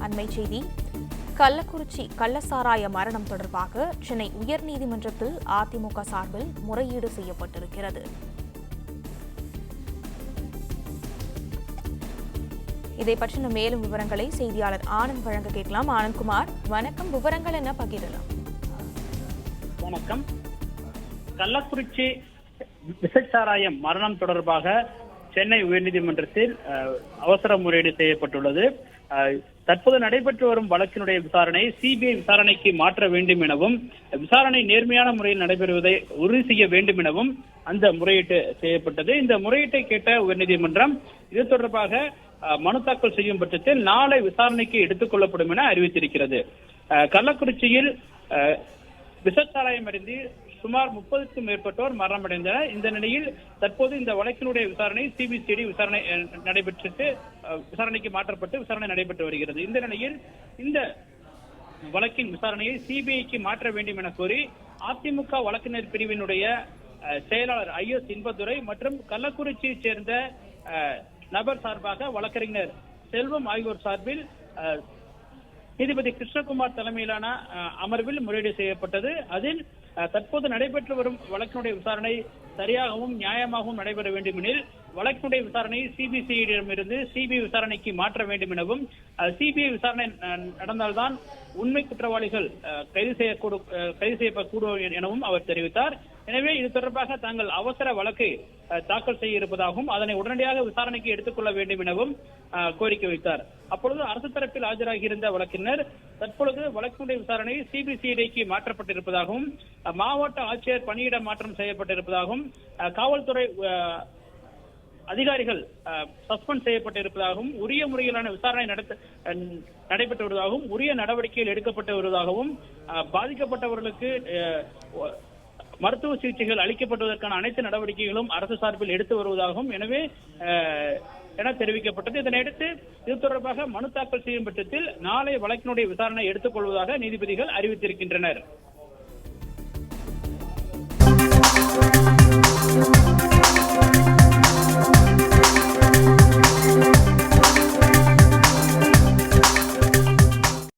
அண்மை செய்தி. கள்ளக்குறிச்சி கள்ளசாராய மரணம் தொடர்பாக சென்னை உயர்நீதிமன்றத்தில் அதிமுக சார்பில் முறையீடு செய்யப்பட்டிருக்கிறது. இதை பற்றின மேலும் விவரங்களை செய்தியாளர் ஆனந்த் வழங்க கேட்கலாம். ஆனந்த்குமார், வணக்கம். விவரங்கள் என்ன பகிரலாம்? வணக்கம். கள்ளக்குறிச்சி விஷச்சாராயம் மரணம் தொடர்பாக சென்னை உயர்நீதிமன்றத்தில் அவசர முறையீடு செய்யப்பட்டுள்ளது. தற்போது நடைபெற்று வரும் வழக்கினுடைய விசாரணை சிபிஐ விசாரணைக்கு மாற்ற வேண்டும் எனவும், விசாரணை நேர்மையான முறையில் நடைபெறுவதை உறுதி செய்ய வேண்டும் எனவும் அந்த முறையீட்டு செய்யப்பட்டது. இந்த முறையீட்டை கேட்ட உயர்நீதிமன்றம் இது தொடர்பாக மனு தாக்கல் செய்யும் பட்சத்தில் நாளை விசாரணைக்கு எடுத்துக் கொள்ளப்படும் என அறிவித்திருக்கிறது. கள்ளக்குறிச்சியில் விஷச்சாராயம் அருந்தி சுமார் 30க்கும் மேற்பட்டோர் மரணமடைந்தனர். இந்த நிலையில் தற்போது இந்த வழக்கினுடைய விசாரணை சிபிசிஐடி விசாரணைக்கு மாற்றப்பட்டு விசாரணை நடைபெற்று வருகிறது. இந்த நிலையில் இந்த வழக்கின் விசாரணையை சிபிஐக்கு மாற்ற வேண்டும் என கோரி அதிமுக வழக்கினர் பிரிவினுடைய செயலாளர் ஐஎஸ் இன்பதுரை மற்றும் கள்ளக்குறிச்சியைச் சேர்ந்த நபர் சார்பாக வழக்கறிஞர் செல்வம் ஆகியோர் சார்பில் நீதிபதி கிருஷ்ணகுமார் தலைமையிலான அமர்வில் முறையீடு செய்யப்பட்டது. அதில் தற்போது நடைபெற்று வரும் வழக்கினுடைய விசாரணை சரியாகவும் நியாயமாகவும் நடைபெற வேண்டும் எனில் வழக்கினுடைய விசாரணை சிபிசிஐடியிடமிருந்து சிபிஐ விசாரணைக்கு மாற்ற வேண்டும் எனவும், சிபிஐ விசாரணை நடந்தால்தான் உண்மை குற்றவாளிகள் கைது செய்யப்படக்கூடும் எனவும் அவர் தெரிவித்தார். எனவே இது தொடர்பாக தாங்கள் அவசர வழக்கை தாக்கல் செய்ய இருப்பதாகவும் அதனை உடனடியாக விசாரணைக்கு எடுத்துக் கொள்ள வேண்டும் எனவும் கோரிக்கை வைத்தார். அப்பொழுது அரசு தரப்பில் ஆஜராகியிருந்த வழக்கினர் தற்பொழுது வழக்கினுடைய விசாரணை சிபிசிஐடிக்கு மாற்றப்பட்டிருப்பதாகவும், மாவட்ட ஆட்சியர் பணியிட மாற்றம் செய்யப்பட்டிருப்பதாகவும், காவல்துறை அதிகாரிகள் சஸ்பெண்ட் செய்யப்பட்டிருப்பதாகவும், உரிய முறையிலான விசாரணை நடைபெற்று வருவதாகவும், உரிய நடவடிக்கைகள் எடுக்கப்பட்டு வருவதாகவும், பாதிக்கப்பட்டவர்களுக்கு மருத்துவ சிகிச்சைகள் அளிக்கப்படுவதற்கான அனைத்து நடவடிக்கைகளும் அரசு சார்பில் எடுத்து வருவதாகவும் என தெரிவிக்கப்பட்டது. இதனையடுத்து இது தொடர்பாக மனு தாக்கல் செய்யும் பட்சத்தில் நாளை வழக்கினுடைய விசாரணை எடுத்துக் கொள்வதாக நீதிபதிகள் அறிவித்திருக்கின்றனர்.